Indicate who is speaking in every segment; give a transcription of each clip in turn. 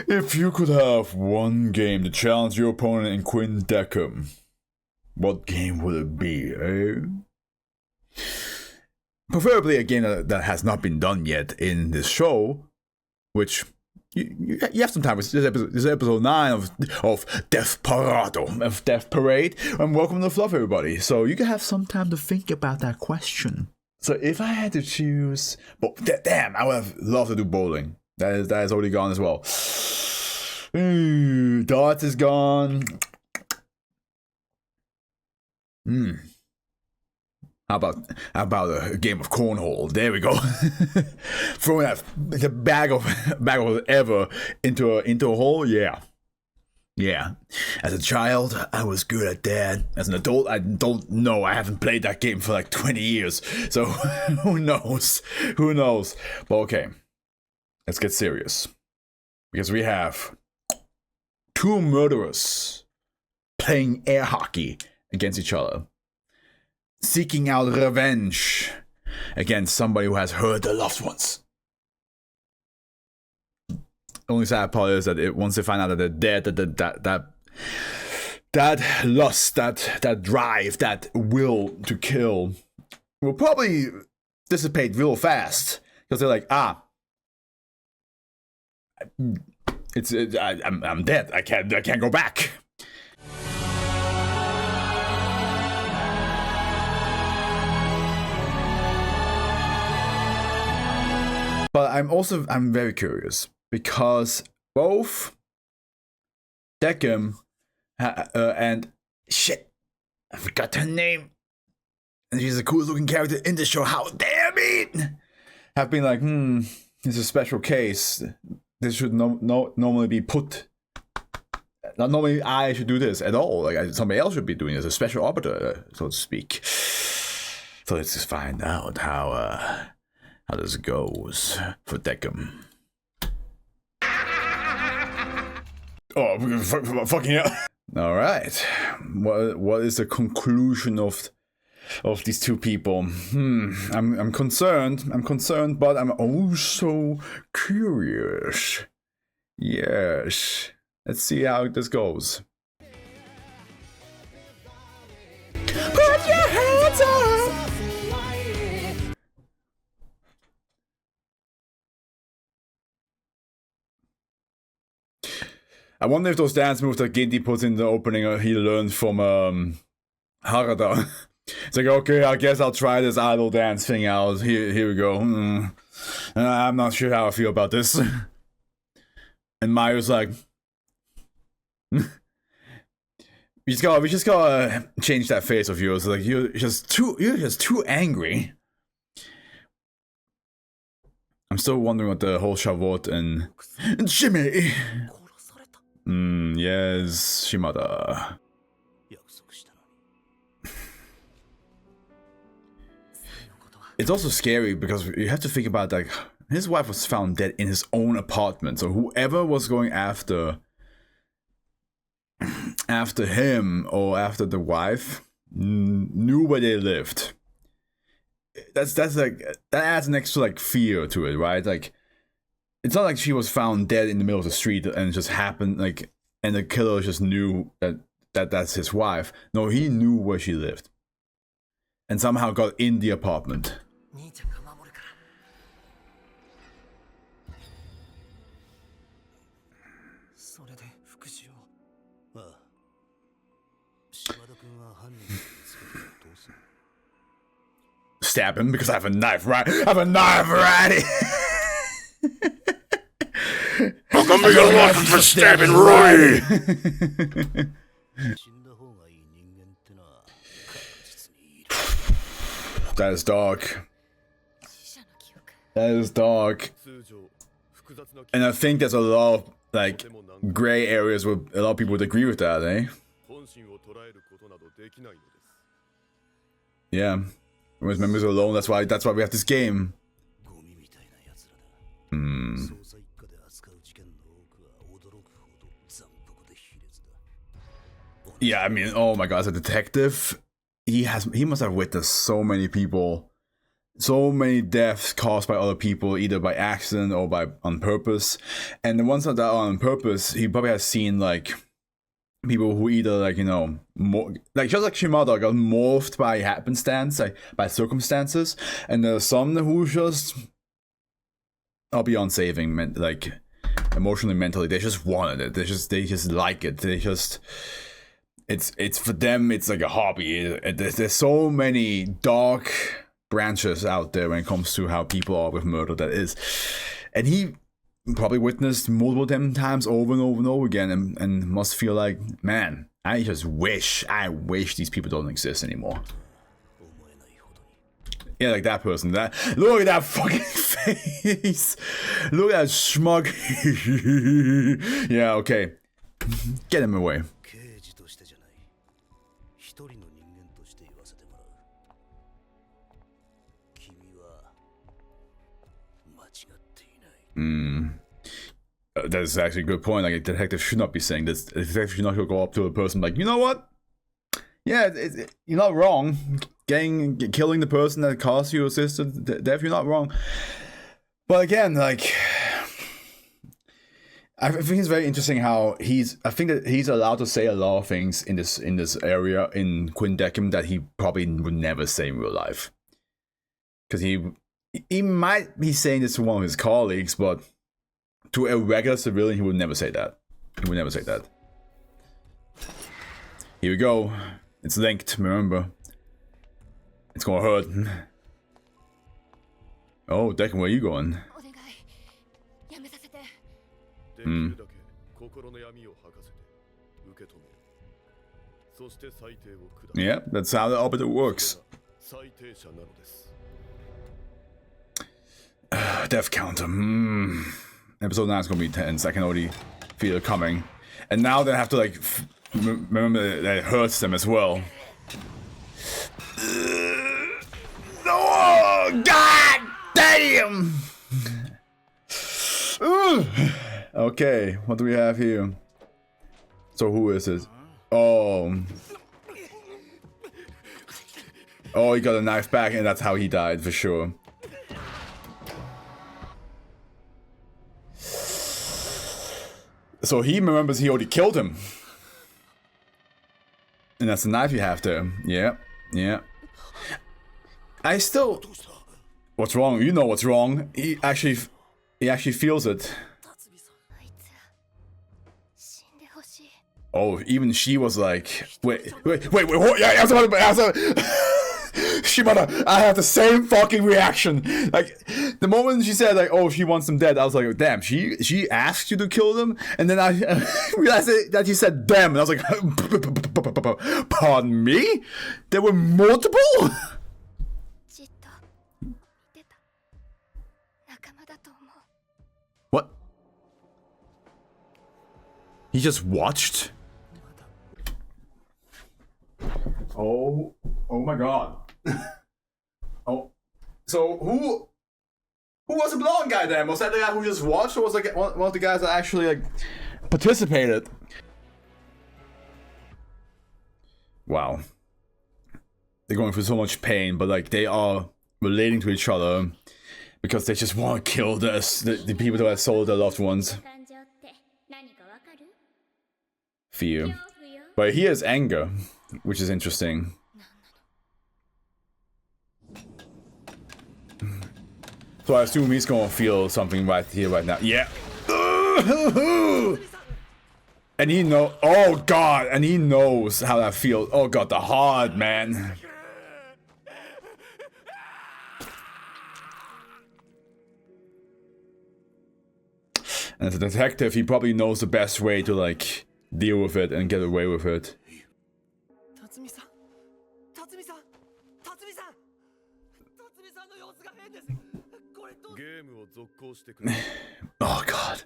Speaker 1: If you could have one game to challenge your opponent in Queen Deckham, what game would it be, eh? Preferably a game that has not been done yet in this show, which you have some time. This is episode 9 of Death Parade, and welcome to Fluff, everybody. So you can have some time to think about that question. So if I had to choose, damn, I would have loved to do bowling. That is already gone as well. Darts is gone. How about a game of cornhole? There we go. Throwing the bag of whatever into a hole. Yeah. As a child, I was good at that. As an adult, I don't know. I haven't played that game for like 20 years. So who knows? But okay, let's get serious. Because we have 2 murderers playing air hockey against each other, seeking out revenge against somebody who has hurt their loved ones. The only sad part is that once they find out that they're dead, that lust, that drive, that will to kill will probably dissipate real fast, because they're like, I'm dead. I can't go back. But I'm very curious, because both Deckham and shit, I forgot her name, and she's the coolest looking character in the show. How damn it! Have been like, it's a special case. This should normally be put. Not normally I should do this at all. Like somebody else should be doing this, a special arbiter, so to speak. So let's just find out how this goes for Deckham. Oh, fucking hell. All right. What is the conclusion of these 2 people? I'm concerned, but I'm also curious. Yes. Let's see how this goes. Put your hands up! I wonder if those dance moves that Ginty puts in the opening he learned from Harada. It's like, okay, I guess I'll try this idol dance thing out. Here we go. I'm not sure how I feel about this. And Mayu's like, we just gotta change that face of yours. Like you're just too angry. I'm still wondering what the whole Shavuot and Jimmy. Yes, Shimada. It's also scary because you have to think about, like, his wife was found dead in his own apartment. So whoever was going after him or after the wife knew where they lived. That's like, that adds an extra like fear to it, right? Like, it's not like she was found dead in the middle of the street and it just happened, like, and the killer just knew that's his wife. No, he knew where she lived. And somehow got in the apartment. Stab him because I have a knife, right? I have a knife ready!
Speaker 2: How come we got locked for stabbing Roy?
Speaker 1: That is dark. That is dark. And I think there's a lot of, like, gray areas where a lot of people would agree with that, eh? Yeah. When his members are alone, that's why we have this game. Yeah, I mean, oh my god, as a detective, he must have witnessed so many people so many deaths caused by other people, either by accident or by on purpose. And the ones that are on purpose, he probably has seen like people who either like, you know, like just like Shimada got morphed by happenstance, like by circumstances, and there's some who just are beyond saving, like emotionally, mentally. They just wanted it. They just like it. They just. It's for them. It's like a hobby. There's so many dark branches out there when it comes to how people are with murder. That is, and he probably witnessed multiple times over and over and over again, and must feel like, man, I wish these people don't exist anymore. Yeah, like that person. That look at that fucking face. Look at that smug. Yeah, okay. Get him away. That's actually a good point. Like, a detective should not be saying this. A detective should not go up to a person like, you know what? Yeah, you're not wrong. Killing the person that caused you assisted death, you're not wrong. But again, like, I think it's very interesting how I think that he's allowed to say a lot of things in this area in Quindecim that he probably would never say in real life. Because he might be saying this to one of his colleagues, but to a regular civilian, he would never say that. He would never say that. Here we go. It's linked, remember. It's gonna hurt. Oh, Declan, where are you going? Yeah, that's how the arbiter works. Death counter. Episode 9 is gonna be tense. I can already feel it coming. And now they have to like remember that it hurts them as well. Oh, God damn! Okay, what do we have here? So who is it? Oh, he got a knife back, and that's how he died for sure. So he remembers he already killed him. And that's the knife you have there. Yeah, yeah. I still... What's wrong? You know what's wrong. He actually feels it. Oh, even she was like... Wait, what? Yeah, Shimada, I have the same fucking reaction. Like, the moment she said, like, oh, she wants them dead, I was like, damn, she asked you to kill them? And then I realized that you said them, and I was like, pardon me? There were multiple? What? He just watched? Oh my god. Oh, so who was the blonde guy then? Was that the guy who just watched, or was like one of the guys that actually like participated? Wow, they're going through so much pain, but like they are relating to each other because they just want to kill the people that have sold their loved ones. Fear, but he has anger, which is interesting. So I assume he's gonna feel something right here, right now. Yeah. And he knows. Oh god, and he knows how that feels. Oh god, the heart, man. And as a detective, he probably knows the best way to like deal with it and get away with it. Oh god.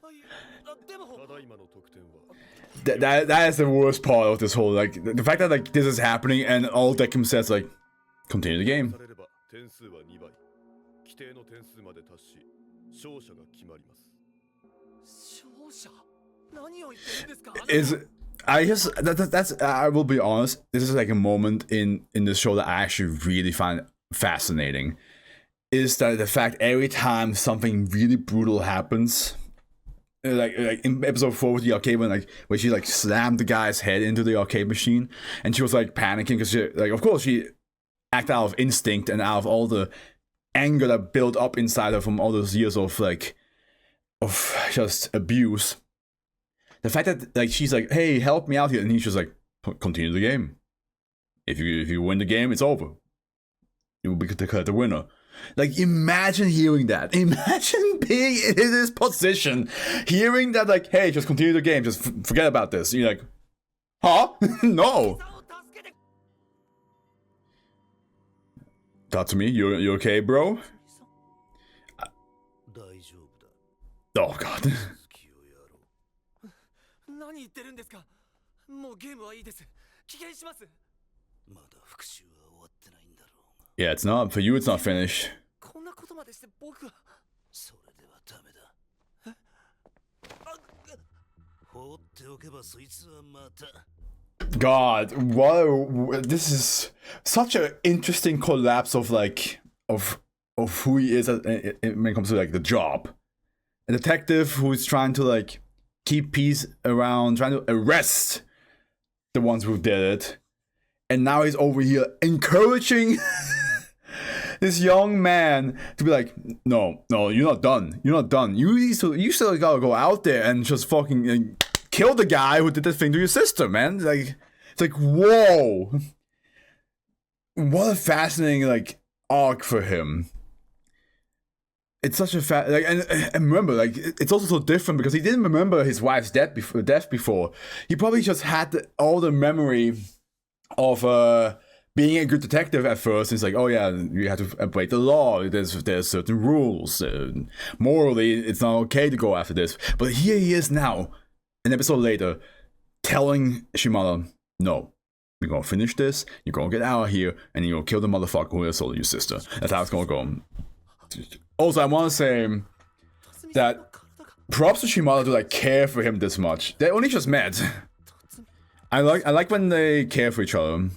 Speaker 1: That is the worst part of this whole, like, the fact that like this is happening and all Deckim says like, continue the game. I will be honest, this is like a moment in this show that I actually really find fascinating. is that the fact every time something really brutal happens, like in episode 4 with the arcade when she like slammed the guy's head into the arcade machine, and she was like panicking because she like, of course she acted out of instinct and out of all the anger that built up inside her from all those years of like of just abuse. The fact that like she's like, hey, help me out here, and he's just like, continue the game. If you win the game, it's over. You will be declared the winner. Like, imagine hearing that. Imagine being in this position, hearing that, like, hey, just continue the game, just forget about this. And you're like, huh? No. Talk to me. You okay, bro? Oh God. Yeah, it's not. For you, it's not finished. God, what? This is such an interesting collapse of like of who he is when it comes to like the job. A detective who is trying to like keep peace around, trying to arrest the ones who did it, and now he's over here encouraging this young man to be like, no, you're not done. You're not done. You still gotta go out there and just fucking kill the guy who did this thing to your sister, man. Like, it's like, whoa, what a fascinating like arc for him. It's such a like, and remember, like, it's also so different because he didn't remember his wife's death before. He probably just had all the memory of being a good detective at first. It's like, oh yeah, you have to break the law. There's certain rules. Morally, it's not okay to go after this. But here he is now, an episode later, telling Shimada, no, you're gonna finish this. You're gonna get out of here, and you're gonna kill the motherfucker who assaulted your sister. That's how it's gonna go. Also, I want to say that props to Shimada to like care for him this much. They only just met. I like when they care for each other.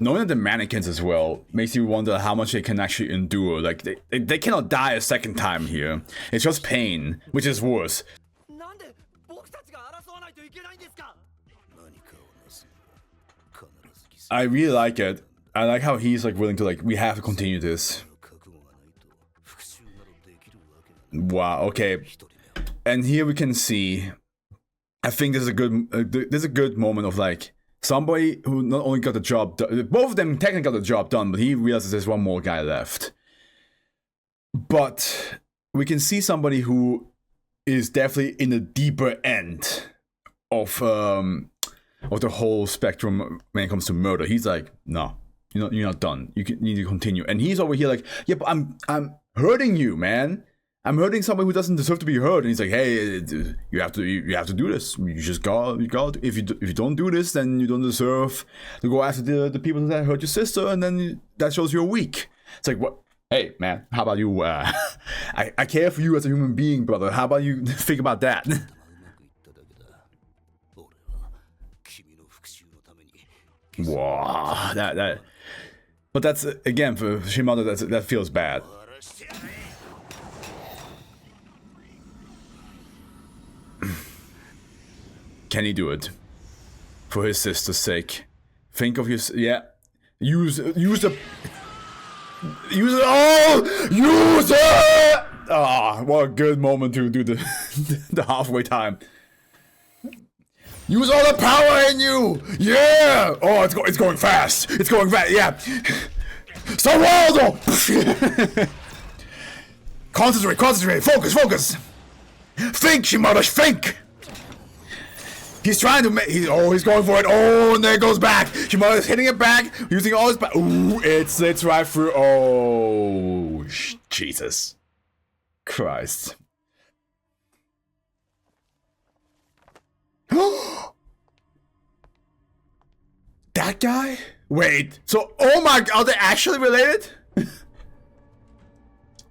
Speaker 1: Knowing that the mannequins as well makes you wonder how much they can actually endure. Like they cannot die a second time here. It's just pain, which is worse. I really like it. I like how he's like willing to like, we have to continue this. Wow, okay. And here we can see, I think there's a good moment of like somebody who not only got the job done, both of them technically got the job done, but he realizes there's one more guy left. But we can see somebody who is definitely in the deeper end of the whole spectrum when it comes to murder. He's like, no, you're not done. You need to continue. And he's over here like, yeah, but I'm hurting you, man. I'm hurting someone who doesn't deserve to be hurt. And he's like, hey, you have to do this. You just got. If you don't do this, then you don't deserve to go after the people that hurt your sister. And then that shows you're weak. It's like, what? Hey, man, how about you? I care for you as a human being, brother. How about you think about that? Wow, that. But that's again for Shimada. That feels bad. Can he do it for his sister's sake? Think of your Use it. Use it. Oh, use it! Ah, what a good moment to do the halfway time. Use all the power in you! Yeah! Oh, it's going fast! It's going fast, yeah! Salvador! Concentrate! Focus! Think, Shimada, think! He's trying to make. He's going for it. Oh, and there it goes back. Shimada's hitting it back, using all his power. Ooh, it slits right through. Oh, Jesus Christ. That guy? Wait. So, oh my God, are they actually related?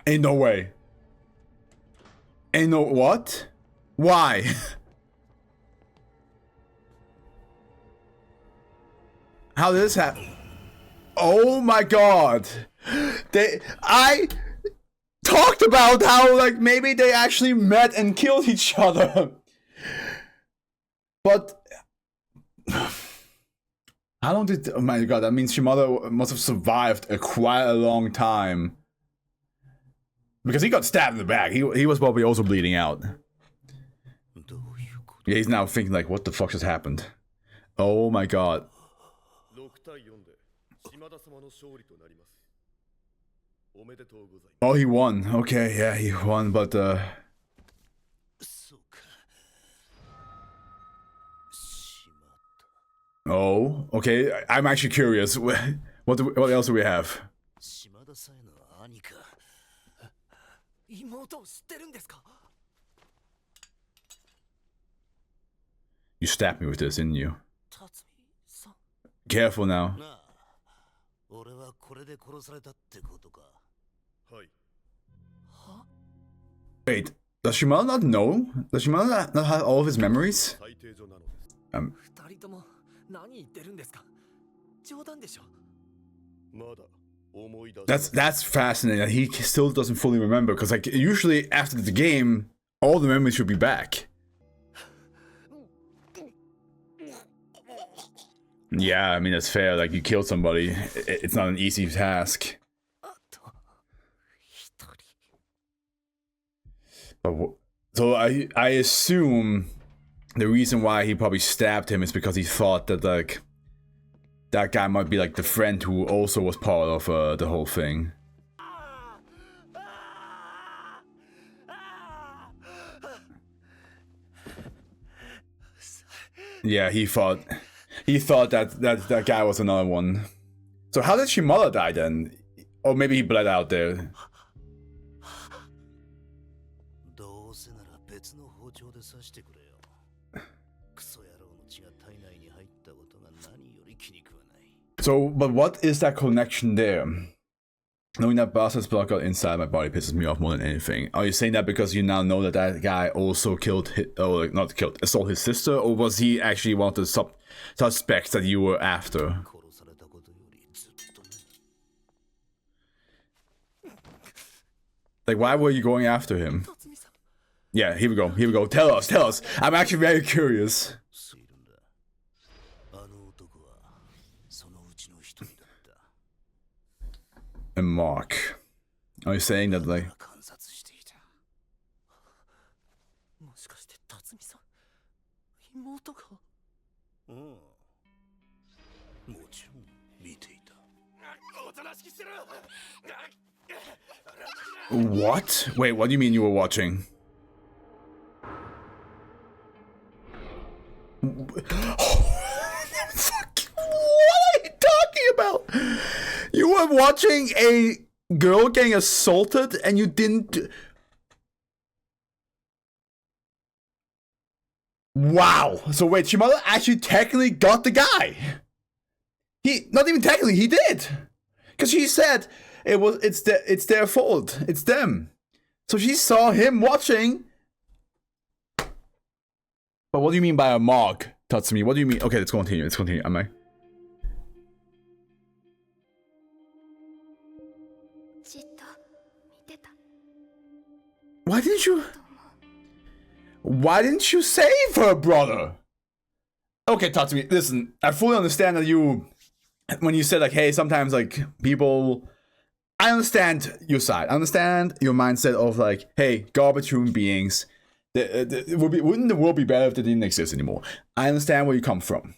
Speaker 1: Ain't no way. Ain't no what? Why? How did this happen? Oh my god. I talked about how, like, maybe they actually met and killed each other. But how long did, oh my god, that means Shimada must have survived quite a long time. Because he got stabbed in the back. He was probably also bleeding out. Yeah, he's now thinking like, what the fuck just happened? Oh my god. Oh, he won. Okay, yeah, he won, but oh, okay. I'm actually curious. What else do we have? You stabbed me with this, didn't you? Careful now. Wait, does Shimada not know? Does Shimada not have all of his memories? That's fascinating that he still doesn't fully remember, because like usually after the game, all the memories should be back. Yeah, I mean that's fair, like you killed somebody, it's not an easy task. So I assume the reason why he probably stabbed him is because he thought that like that guy might be like the friend who also was part of the whole thing. Yeah, he thought that guy was another one. So how did Shimada die then? Or maybe he bled out there. So, but what is that connection there? Knowing that Bastard's blood got inside my body pisses me off more than anything. Are you saying that because you now know that that guy also killed, or not killed, assaulted his sister? Or was he actually one of the suspects that you were after? Like, why were you going after him? Yeah, here we go, here we go. Tell us. I'm actually very curious. And Mark. Are you saying that like... What? Wait, what do you mean you were watching? Fuck, what are you talking about? You were watching a girl getting assaulted and you didn't... Wow. So wait, Shimada actually technically got the guy. Not even technically, he did. Because she said it's their fault. It's them. So she saw him watching. But what do you mean by a mark, Tatsumi? What do you mean? Okay, let's continue. Am I? Why didn't you save her, brother? Okay, Tatsumi, listen, I fully understand that when you said like, hey, sometimes like people, I understand your side. I understand your mindset of like, hey, garbage human beings. Wouldn't the world be better if they didn't exist anymore? I understand where you come from.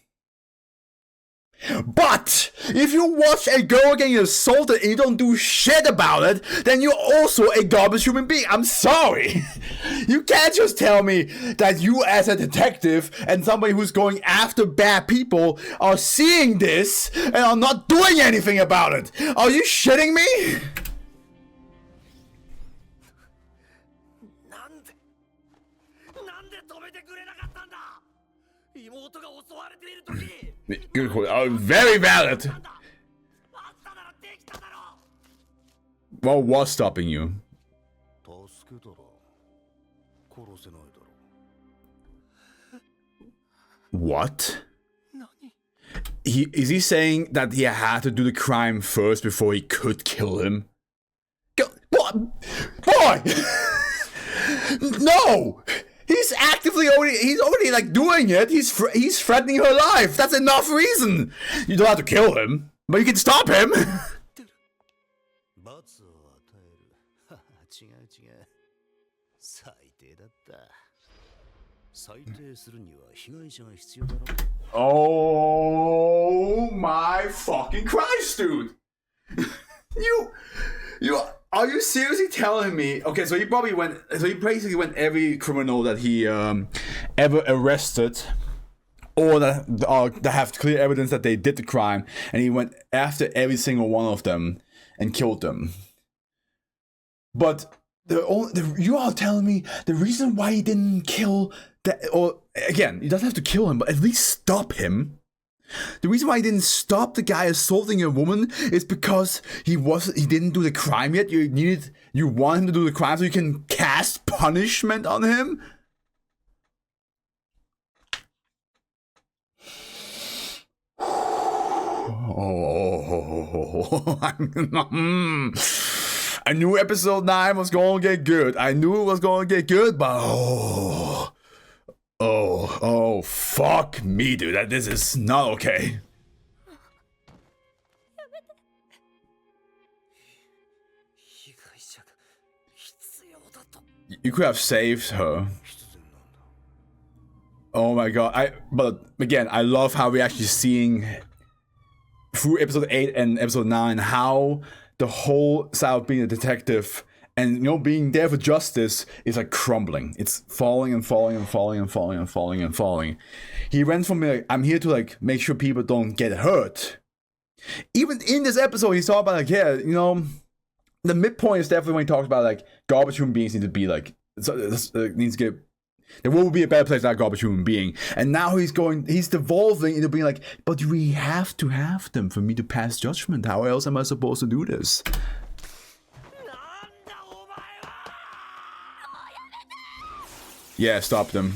Speaker 1: But if you watch a girl getting assaulted and you don't do shit about it, then you're also a garbage human being. I'm sorry. You can't just tell me that you as a detective and somebody who's going after bad people are seeing this and are not doing anything about it. Are you shitting me? Very valid. What was stopping you? What? is he saying that he had to do the crime first before he could kill him? What? Boy! No! He's already like doing it. He's threatening her life. That's enough reason. You don't have to kill him, but you can stop him. Oh my fucking Christ, dude! you are you seriously telling me? Okay, so he basically went every criminal that he ever arrested, or that have clear evidence that they did the crime, and he went after every single one of them and killed them. But you are telling me the reason why he didn't kill that, or again, he doesn't have to kill him, but at least stop him. The reason why he didn't stop the guy assaulting a woman is because he didn't do the crime yet. You want him to do the crime so you can cast punishment on him. I knew episode 9 was gonna get good. I knew it was gonna get good, but oh, fuck me, dude. This is not okay. You could have saved her. Oh my god. But again, I love how we're actually seeing through episode 8 and episode 9 how the whole side of being a detective and being there for justice is like crumbling. It's falling and falling and falling and falling and falling and falling. He went from like, I'm here to like make sure people don't get hurt. Even in this episode, he's talking about like, yeah, the midpoint is definitely when he talks about like garbage human beings need to be like, needs to get. There will be a better place without garbage human being. And now he's devolving into being like, but we have to have them for me to pass judgment. How else am I supposed to do this? Yeah, stop them.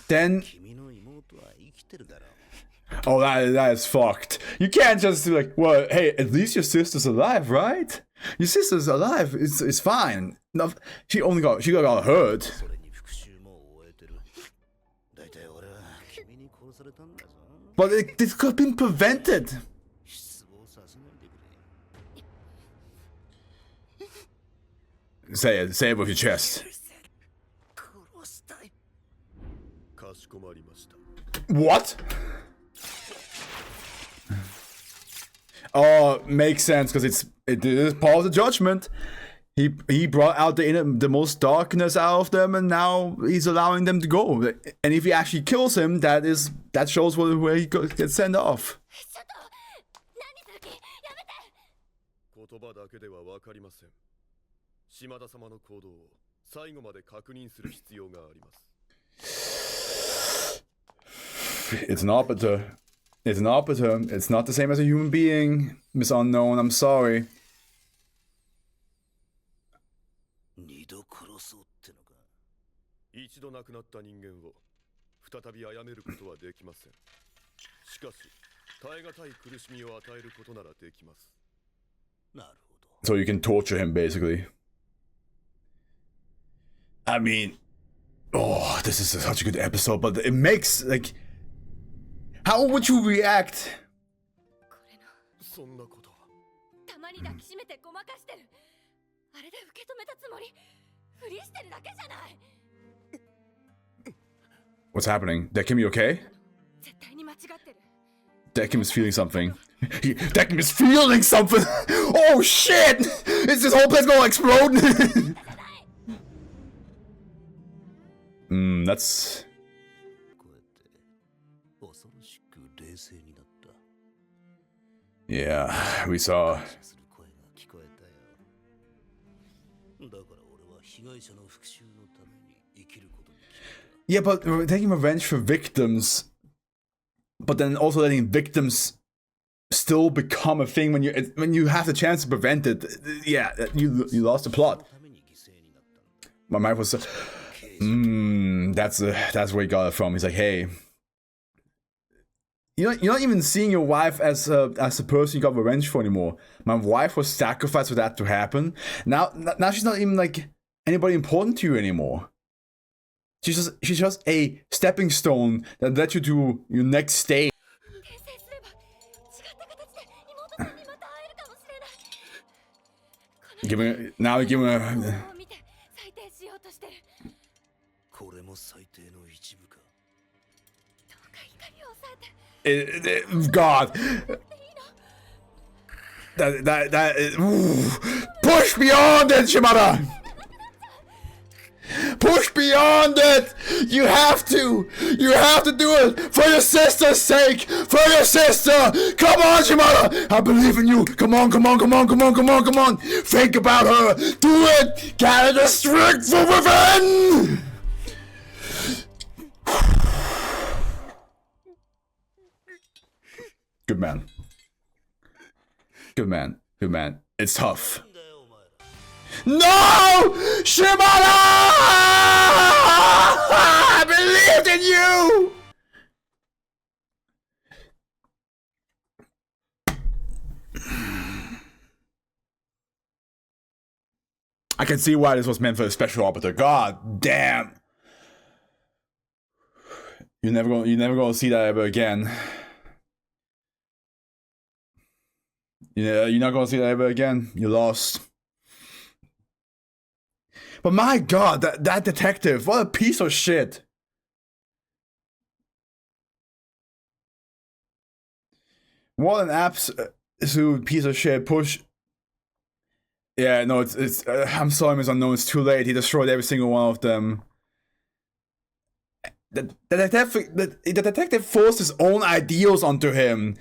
Speaker 1: Then, oh, that is fucked. You can't just be like, well, hey, at least your sister's alive, right? Your sister's alive. It's fine. No, she got hurt. But this could have been prevented. Say it with your chest. What? Oh, makes sense because it is part of the judgment. He brought out the most darkness out of them, and now he's allowing them to go. And if he actually kills him, that shows where he gets sent off. It's an arbiter. It's an arbiter. It's not the same as a human being, Miss Unknown. I'm sorry. So you can torture him, basically. I mean, oh, this is such a good episode, but it makes, like, how would you react? What's happening? Dekim, you okay? Dekim is feeling something. Dekim is feeling something! Oh shit! Is this whole place gonna explode? That's... Yeah, we saw... Yeah, but taking revenge for victims, but then also letting victims still become a thing when you have the chance to prevent it. Yeah, you lost the plot. My wife was that's where he got it from. He's like, hey, you're not even seeing your wife as a person you got revenge for anymore. My wife was sacrificed for that to happen. Now she's not even like anybody important to you anymore. She's just a stepping stone that led you to your next stage. Give her. God. That is, push beyond it, Shimada! Push beyond it! You have to do it for your sister's sake! For your sister! Come on, Shimada! I believe in you! Come on! Think about her! Do it! Gather the strength for revenge! Good man. It's tough. No! Shimada! I believed in you! I can see why this was meant for a special arbiter. God damn. You're never gonna see that ever again. Yeah, you're not gonna see that ever again. You lost. But my God, that detective, what a piece of shit. What an absolute piece of shit. Push. Yeah, no, it's. I'm sorry, Miss Unknown. It's too late. He destroyed every single one of them. The detective forced his own ideals onto him.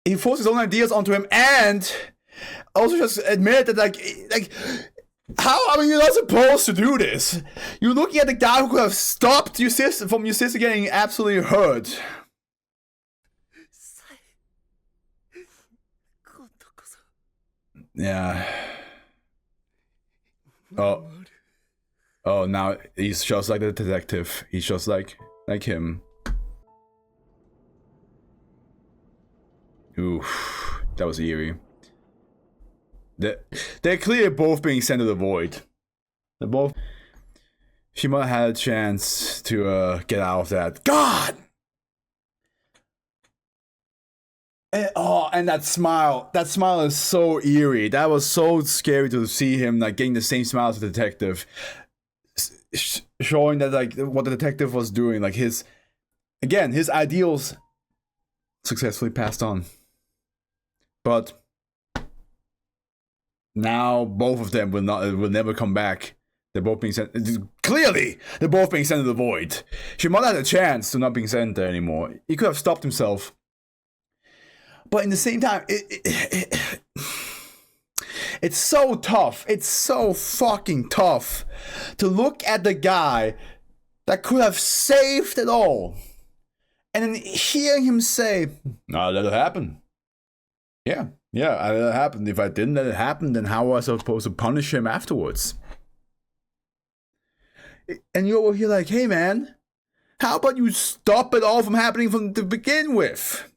Speaker 1: He forced his own ideas onto him, and also just admit that, like, how? I mean, you're not supposed to do this. You're looking at the guy who could have stopped your sister from getting absolutely hurt. Yeah. Oh, now he's just like the detective. He's just like him. Oof, that was eerie. They're clearly both being sent to the void. They're both. She might have had a chance to get out of that. God! And that smile. That smile is so eerie. That was so scary to see him like getting the same smile as the detective. Showing that like what the detective was doing. Like his ideals successfully passed on. But now both of them will never come back. They're both being sent. Clearly, they're both being sent to the void. She might have had a chance to not being sent there anymore. He could have stopped himself. But in the same time, it's so tough. It's so fucking tough to look at the guy that could have saved it all, and then hearing him say, "No, let it happen." Yeah, I let it happen. If I didn't let it happen, then how was I supposed to punish him afterwards? And you're over here like, hey man, how about you stop it all from happening to begin with?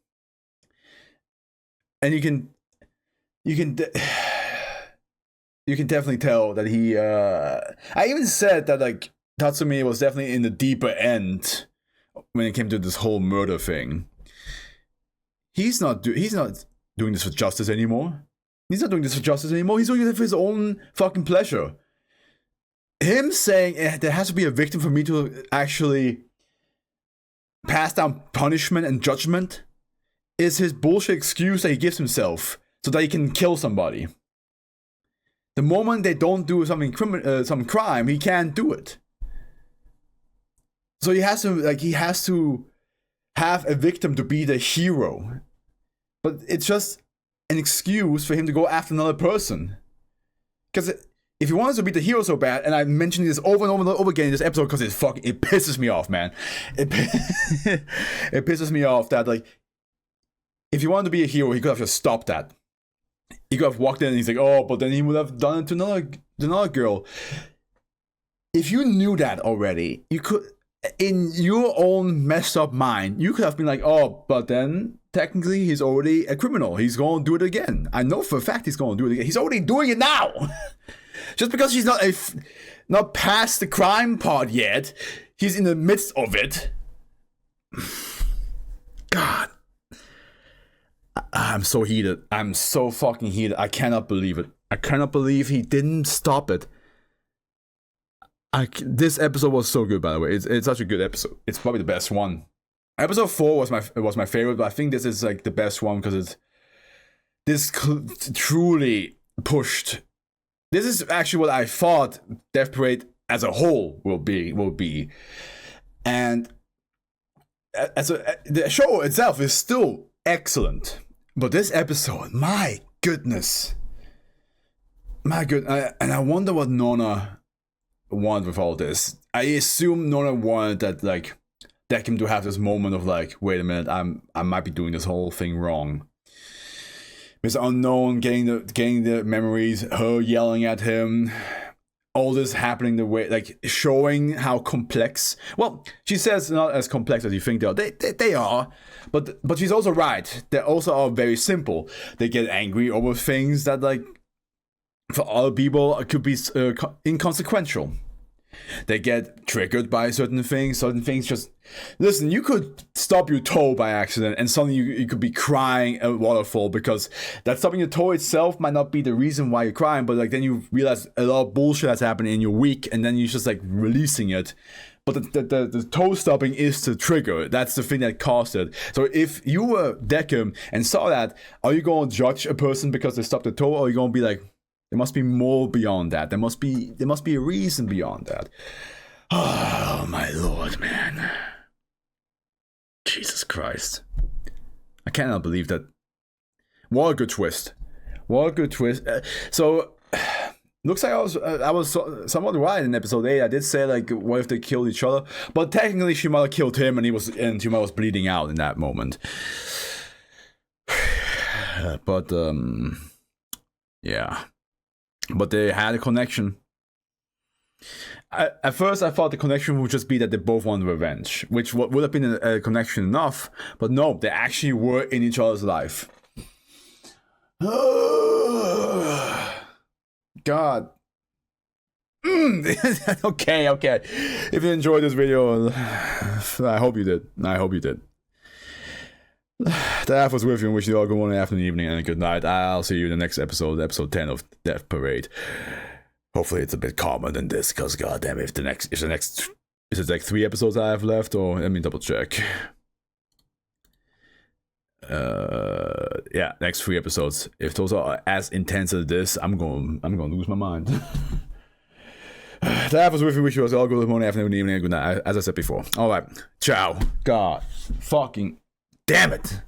Speaker 1: And you can definitely tell that he. I even said that like Tatsumi was definitely in the deeper end when it came to this whole murder thing. He's not doing this for justice anymore. He's not doing this for justice anymore. He's doing it for his own fucking pleasure. Him saying there has to be a victim for me to actually pass down punishment and judgment is his bullshit excuse that he gives himself so that he can kill somebody. The moment they don't do some crime, he can't do it. So he has to have a victim to be the hero. But it's just an excuse for him to go after another person. Because if he wants to be the hero so bad, and I'm mentioning this over and over and over again in this episode because it pisses me off, man. It pisses me off that like if he wanted to be a hero, he could have just stopped that. He could have walked in and he's like, oh, but then he would have done it to another girl. If you knew that already, you could, in your own messed up mind, you could have been like, oh, but then technically he's already a criminal. He's going to do it again. I know for a fact he's going to do it again. He's already doing it now. Just because he's not past the crime part yet, he's in the midst of it. God. I'm so heated. I'm so fucking heated. I cannot believe it. I cannot believe he didn't stop it. This episode was so good, by the way. It's such a good episode. It's probably the best one. Episode 4 was my favorite, but I think this is like the best one because this truly pushed. This is actually what I thought Death Parade as a whole will be, and the show itself is still excellent, but this episode, my goodness, and I wonder what Nona wanted with all this. I assume Nona wanted that, like, Decim to have this moment of like, wait a minute, I might be doing this whole thing wrong. Mr. Unknown getting the memories, her yelling at him, all this happening the way, like, showing how complex. Well, she says not as complex as you think they are. They are, but she's also right. They also are very simple. They get angry over things that, like, for other people could be inconsequential. They get triggered by certain things. Certain things just... Listen, you could stub your toe by accident and suddenly you could be crying a waterfall because that stubbing your toe itself might not be the reason why you're crying, but like then you realize a lot of bullshit has happened in your week and then you're just like releasing it. But the toe stubbing is the trigger. That's the thing that caused it. So if you were Decim and saw that, are you going to judge a person because they stubbed the toe, or are you going to be like, there must be more beyond that. There must be a reason beyond that. Oh my lord, man. Jesus Christ. I cannot believe that. What a good twist. What a good twist. So looks like I was somewhat right in episode 8. I did say, like, what if they killed each other? But technically she might have killed him and she might was bleeding out in that moment. But yeah. But they had a connection. At first, I thought the connection would just be that they both wanted revenge, which would have been a connection enough. But no, they actually were in each other's life. God. Okay. If you enjoyed this video, I hope you did. That was with you and wish you all good morning, afternoon, evening, and a good night. I'll see you in the next episode 10 of Death Parade. Hopefully it's a bit calmer than this, because goddamn, is it like 3 episodes I have left, or let me double check. Yeah, next 3 episodes. If those are as intense as this, I'm gonna lose my mind. That was with you. Wish you all good morning, afternoon, evening, and good night. As I said before. All right, ciao. God, fucking damn it.